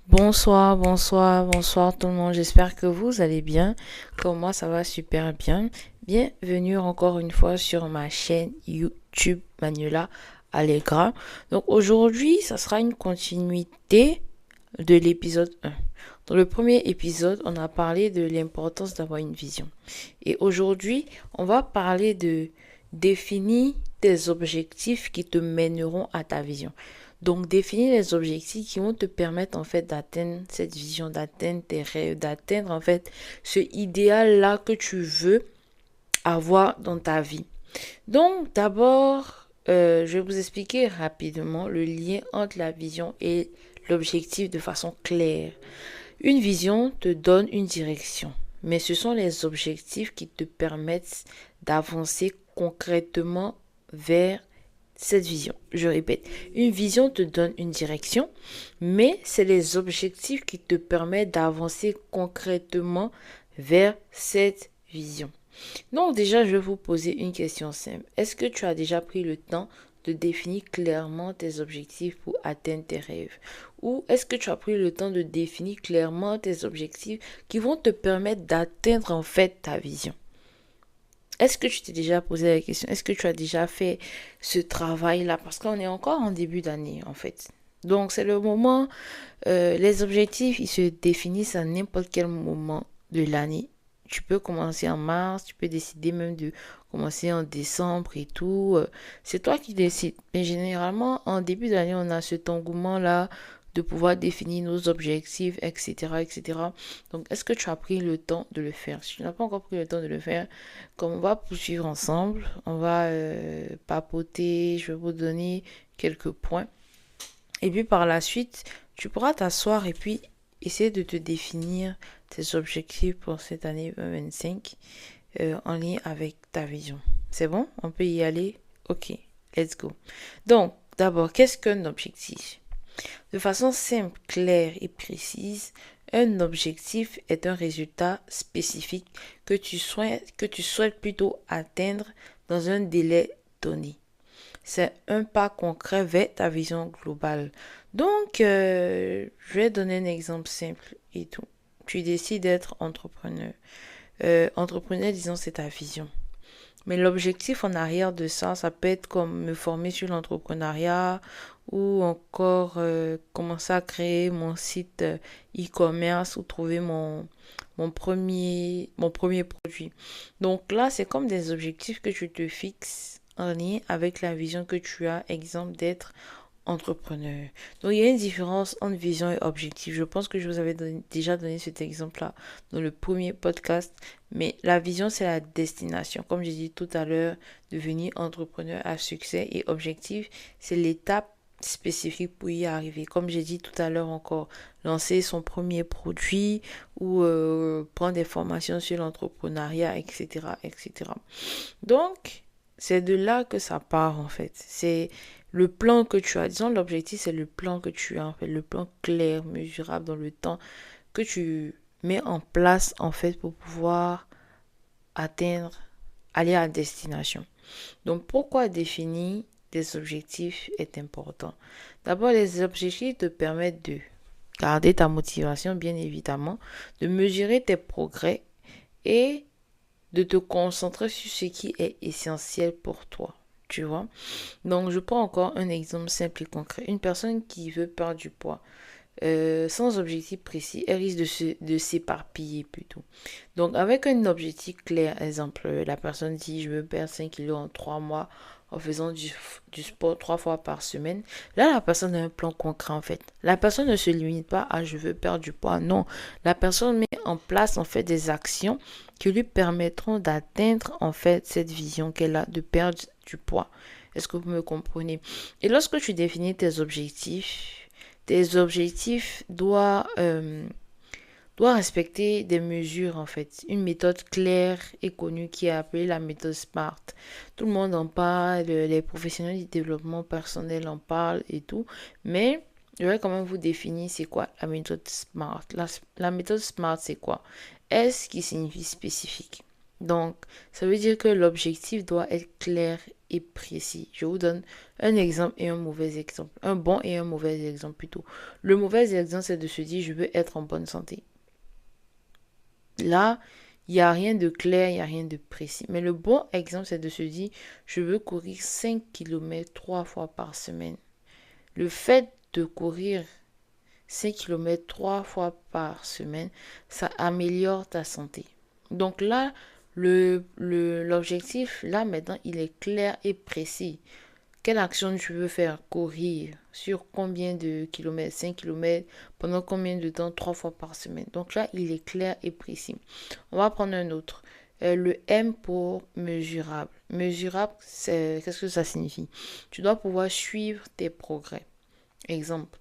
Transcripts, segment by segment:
Bonsoir, bonsoir, bonsoir tout le monde. J'espère que vous allez bien. Comme moi, ça va super bien. Bienvenue encore une fois sur ma chaîne YouTube Manuela Allegra. Donc aujourd'hui, ça sera une continuité de l'épisode 1. Dans le premier épisode, on a parlé de l'importance d'avoir une vision. Et aujourd'hui, on va parler de définir des objectifs qui te mèneront à ta vision. Donc, définir les objectifs qui vont te permettre en fait d'atteindre cette vision, d'atteindre tes rêves, d'atteindre en fait ce idéal-là que tu veux avoir dans ta vie. Donc, d'abord, je vais vous expliquer rapidement le lien entre la vision et l'objectif de façon claire. Une vision te donne une direction, mais ce sont les objectifs qui te permettent d'avancer concrètement vers cette vision. Je répète, une vision te donne une direction, mais c'est les objectifs qui te permettent d'avancer concrètement vers cette vision. Donc déjà, je vais vous poser une question simple. Est-ce que tu as déjà pris le temps de définir clairement tes objectifs pour atteindre tes rêves? Ou est-ce que tu as pris le temps de définir clairement tes objectifs qui vont te permettre d'atteindre en fait ta vision? Est-ce que tu t'es déjà posé la question? Est-ce que tu as déjà fait ce travail-là? Parce qu'on est encore en début d'année, en fait. Donc, c'est le moment, les objectifs, ils se définissent à n'importe quel moment de l'année. Tu peux commencer en mars, tu peux décider même de commencer en décembre et tout. C'est toi qui décides. Mais généralement, en début d'année, on a cet engouement-là de pouvoir définir nos objectifs, etc., etc. Donc, est-ce que tu as pris le temps de le faire? Si tu n'as pas encore pris le temps de le faire, comme on va poursuivre ensemble, on va papoter, je vais vous donner quelques points. Et puis par la suite, tu pourras t'asseoir et puis essayer de te définir tes objectifs pour cette année 2025 en lien avec ta vision. C'est bon? On peut y aller? Ok, let's go. Donc, d'abord, qu'est-ce qu'un objectif? De façon simple, claire et précise, un objectif est un résultat spécifique que tu souhaites plutôt atteindre dans un délai donné. C'est un pas concret vers ta vision globale. Donc, je vais donner un exemple simple et tout. Tu décides d'être entrepreneur. Entrepreneur, disons, c'est ta vision. Mais l'objectif en arrière de ça, ça peut être comme me former sur l'entrepreneuriat ou encore commencer à créer mon site e-commerce ou trouver mon premier produit. Donc là, c'est comme des objectifs que tu te fixes en lien avec la vision que tu as, exemple d'être entrepreneur. Donc, il y a une différence entre vision et objectif. Je pense que je vous avais déjà donné cet exemple-là dans le premier podcast. Mais la vision, c'est la destination. Comme j'ai dit tout à l'heure, devenir entrepreneur à succès et objectif, c'est l'étape spécifique pour y arriver. Comme j'ai dit tout à l'heure encore, lancer son premier produit ou prendre des formations sur l'entrepreneuriat, etc., etc. Donc, c'est de là que ça part en fait. C'est le plan que tu as. Disons, l'objectif, c'est le plan que tu as en fait. Le plan clair, mesurable dans le temps que tu mets en place en fait pour pouvoir atteindre, aller à destination. Donc, pourquoi définir des objectifs est important? D'abord, les objectifs te permettent de garder ta motivation, bien évidemment, de mesurer tes progrès et de te concentrer sur ce qui est essentiel pour toi. Tu vois? Donc, je prends encore un exemple simple et concret. Une personne qui veut perdre du poids, sans objectif précis, elle risque de s'éparpiller plutôt. Donc, avec un objectif clair, exemple, la personne dit je veux perdre 5 kilos en 3 mois en faisant du sport 3 fois par semaine. Là, la personne a un plan concret en fait. La personne ne se limite pas à je veux perdre du poids. Non, la personne met en place en fait des actions qui lui permettront d'atteindre en fait cette vision qu'elle a de perdre du poids. Est-ce que vous me comprenez? Et lorsque tu définis tes objectifs doivent respecter des mesures en fait. Une méthode claire et connue qui est appelée la méthode SMART. Tout le monde en parle, les professionnels du développement personnel en parlent et tout. Mais je vais quand même vous définir c'est quoi la méthode SMART. La méthode SMART c'est quoi? S qui signifie spécifique. Donc, ça veut dire que l'objectif doit être clair et précis. Je vous donne un exemple et un mauvais exemple. Un bon et un mauvais exemple plutôt. Le mauvais exemple, c'est de se dire, je veux être en bonne santé. Là, il n'y a rien de clair, il n'y a rien de précis. Mais le bon exemple, c'est de se dire, je veux courir 5 kilomètres 3 fois par semaine. Le fait de courir 5 kilomètres 3 fois par semaine, ça améliore ta santé. Donc là, l'objectif, là maintenant, il est clair et précis. Quelle action tu veux faire? Courir. Sur combien de kilomètres? 5 kilomètres. Pendant combien de temps? 3 fois par semaine. Donc là, il est clair et précis. On va prendre un autre. Le M pour mesurable. Mesurable, qu'est-ce que ça signifie? Tu dois pouvoir suivre tes progrès. Exemple,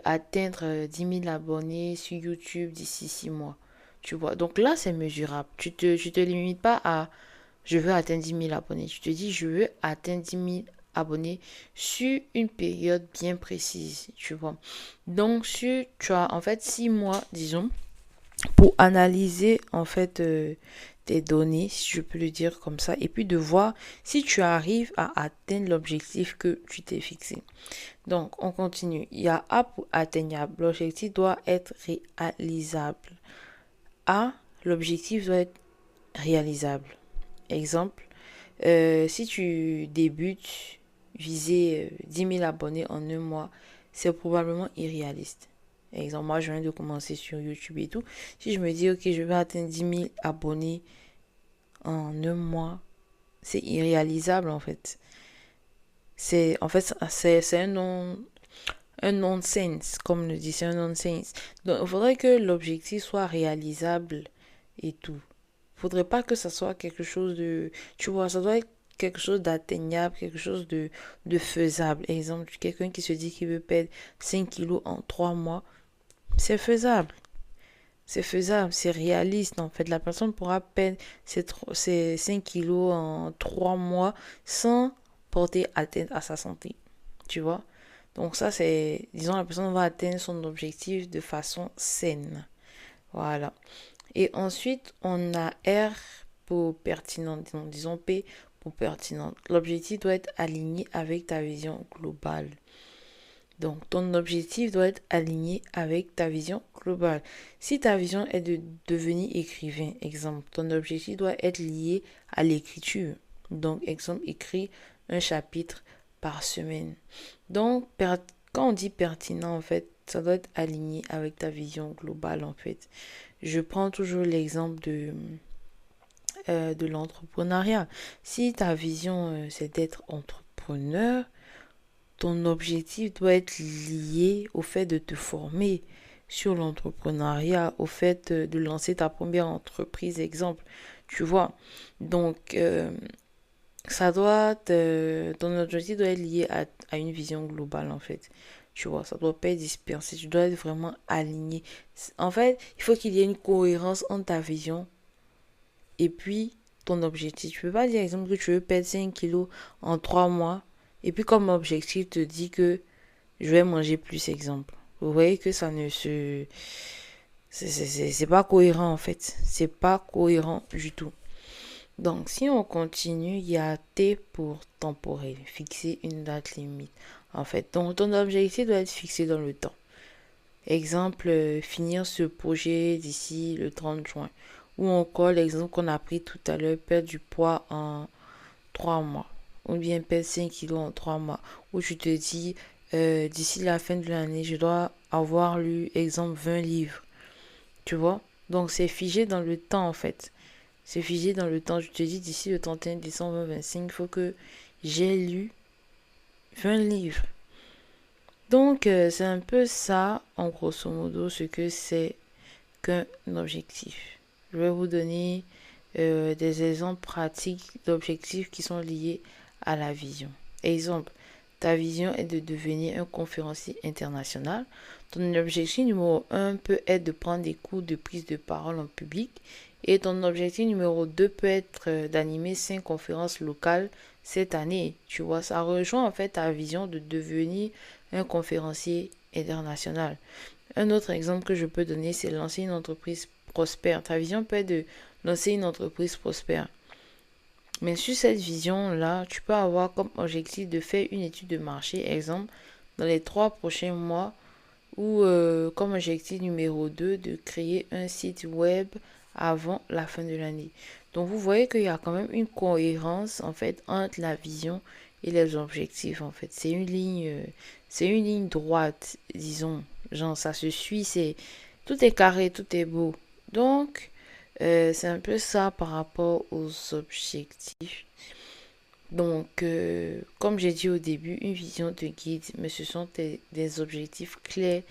atteindre 10 000 abonnés sur YouTube d'ici 6 mois. Tu vois, donc là, c'est mesurable. Tu te limites pas à je veux atteindre 10 000 abonnés. Tu te dis je veux atteindre 10 000 abonnés sur une période bien précise. Tu vois, donc si tu as en fait 6 mois, disons, pour analyser en fait tes données, si je peux le dire comme ça, et puis de voir si tu arrives à atteindre l'objectif que tu t'es fixé. Donc, on continue. Il y a A pour atteignable. L'objectif doit être réalisable. A, l'objectif doit être réalisable. Exemple, si tu débutes, viser 10 000 abonnés en un mois, c'est probablement irréaliste. Exemple, moi, je viens de commencer sur YouTube et tout. Si je me dis, ok, je vais atteindre 10 000 abonnés en un mois, c'est irréalisable en fait. C'est un non-sens, comme le dit, c'est un non-sens. Donc, il faudrait que l'objectif soit réalisable et tout. Il faudrait pas que ça soit quelque chose de... Tu vois, ça doit être quelque chose d'atteignable, quelque chose de faisable. Exemple, quelqu'un qui se dit qu'il veut perdre 5 kilos en 3 mois, c'est faisable. C'est faisable, c'est réaliste en fait. La personne pourra perdre ses 5 kilos en 3 mois sans porter atteinte à sa santé. Tu vois? Donc ça, c'est, disons, la personne va atteindre son objectif de façon saine. Voilà. Et ensuite, on a R pour pertinent, disons P pour pertinent. L'objectif doit être aligné avec ta vision globale. Donc, ton objectif doit être aligné avec ta vision globale. Si ta vision est de devenir écrivain, exemple, ton objectif doit être lié à l'écriture. Donc, exemple, écris un chapitre par semaine. Donc, quand on dit pertinent, en fait, ça doit être aligné avec ta vision globale, en fait. Je prends toujours l'exemple de l'entrepreneuriat. Si ta vision, c'est d'être entrepreneur, ton objectif doit être lié au fait de te former sur l'entrepreneuriat, au fait de lancer ta première entreprise, exemple. Tu vois. Donc, ton objectif doit être lié à une vision globale, en fait. Tu vois, ça doit pas être dispersé. Tu dois être vraiment aligné. En fait, il faut qu'il y ait une cohérence entre ta vision et puis ton objectif. Tu peux pas dire, exemple, que tu veux perdre 5 kilos en 3 mois. Et puis, comme objectif, te dis que je vais manger plus, exemple. Vous voyez que ça ne se... C'est pas cohérent, en fait. C'est pas cohérent du tout. Donc, si on continue, il y a T pour temporel, fixer une date limite. En fait, donc ton objectif doit être fixé dans le temps. Exemple, finir ce projet d'ici le 30 juin. Ou encore l'exemple qu'on a pris tout à l'heure, perdre du poids en 3 mois. Ou bien perdre 5 kilos en 3 mois. Où tu te dis, d'ici la fin de l'année, je dois avoir lu, exemple, 20 livres. Tu vois? Donc, c'est figé dans le temps, en fait. C'est figé dans le temps. Je te dis, d'ici le 31 décembre 2025, il faut que j'ai lu 20 livres. Donc, c'est un peu ça, en grosso modo, ce que c'est qu'un objectif. Je vais vous donner des exemples pratiques d'objectifs qui sont liés à la vision. Exemple, ta vision est de devenir un conférencier international. Ton objectif numéro un peut être de prendre des cours de prise de parole en public. Et ton objectif numéro 2 peut être d'animer 5 conférences locales cette année. Tu vois, ça rejoint en fait ta vision de devenir un conférencier international. Un autre exemple que je peux donner, c'est lancer une entreprise prospère. Ta vision peut être de lancer une entreprise prospère. Mais sur cette vision-là, tu peux avoir comme objectif de faire une étude de marché, exemple, dans les 3 prochains mois, ou comme objectif numéro 2 de créer un site web avant la fin de l'année. Donc vous voyez qu'il y a quand même une cohérence en fait entre la vision et les objectifs en fait. C'est une ligne droite, disons. Genre ça se suit, tout est carré, tout est beau. Donc c'est un peu ça par rapport aux objectifs. Donc, comme j'ai dit au début, une vision te guide, mais ce sont des objectifs clairs,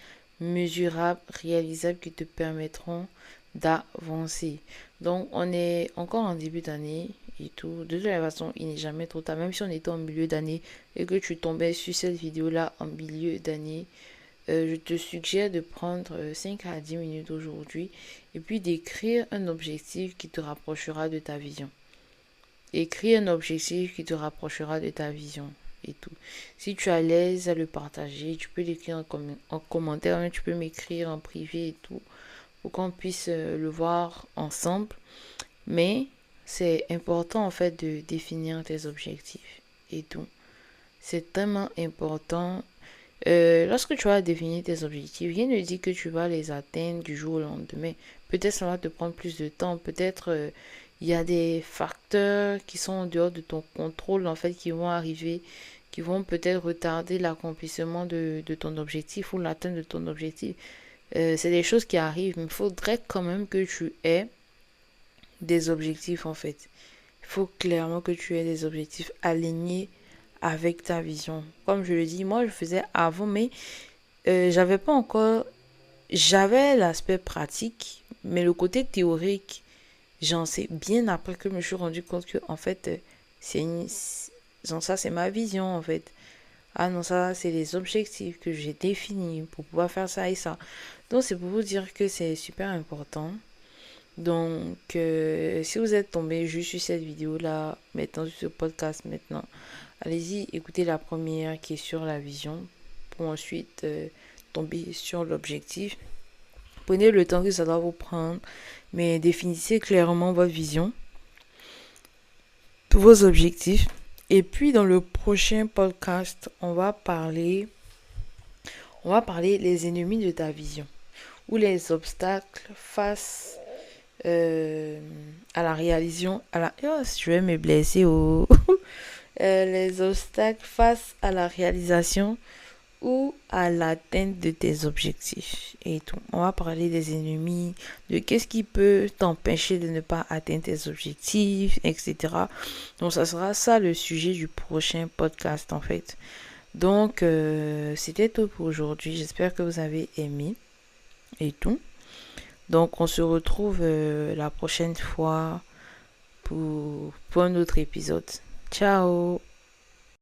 mesurables, réalisables qui te permettront d'avancer. Donc, on est encore en début d'année et tout. De toute façon, il n'est jamais trop tard. Même si on était en milieu d'année et que tu tombais sur cette vidéo-là en milieu d'année, je te suggère de prendre 5 à 10 minutes aujourd'hui et puis d'écrire un objectif qui te rapprochera de ta vision. Écris un objectif qui te rapprochera de ta vision et tout. Si tu es à l'aise à le partager, tu peux l'écrire en commentaire, hein, tu peux m'écrire en privé et tout, pour qu'on puisse le voir ensemble. Mais c'est important en fait de définir tes objectifs et tout. C'est tellement important. Lorsque tu vas définir tes objectifs, rien ne dit que tu vas les atteindre du jour au lendemain. Peut-être ça va te prendre plus de temps. Peut-être il y a des facteurs qui sont en dehors de ton contrôle, en fait, qui vont arriver, qui vont peut-être retarder l'accomplissement de ton objectif ou l'atteinte de ton objectif. C'est des choses qui arrivent, mais il faudrait quand même que tu aies des objectifs, en fait. Il faut clairement que tu aies des objectifs alignés avec ta vision. Comme je le dis, moi, je faisais avant, mais j'avais pas encore... J'avais l'aspect pratique, mais le côté théorique, j'en sais bien après que je me suis rendu compte que, en fait, genre ça, c'est ma vision, en fait. Ah non, ça, c'est les objectifs que j'ai définis pour pouvoir faire ça et ça. Donc, c'est pour vous dire que c'est super important. Donc, si vous êtes tombé juste sur cette vidéo-là, maintenant, sur ce podcast maintenant, allez-y, écoutez la première qui est sur la vision pour ensuite tomber sur l'objectif. Prenez le temps que ça doit vous prendre, mais définissez clairement votre vision, vos objectifs. Et puis dans le prochain podcast, on va parler les ennemis de ta vision ou les obstacles face à la réalisation, je vais me blesser les obstacles face à la réalisation ou à l'atteinte de tes objectifs et tout. On va parler des ennemis, de qu'est-ce qui peut t'empêcher de ne pas atteindre tes objectifs, etc. Donc, ça sera ça le sujet du prochain podcast en fait. Donc, c'était tout pour aujourd'hui. J'espère que vous avez aimé et tout. Donc, on se retrouve la prochaine fois pour un autre épisode. Ciao!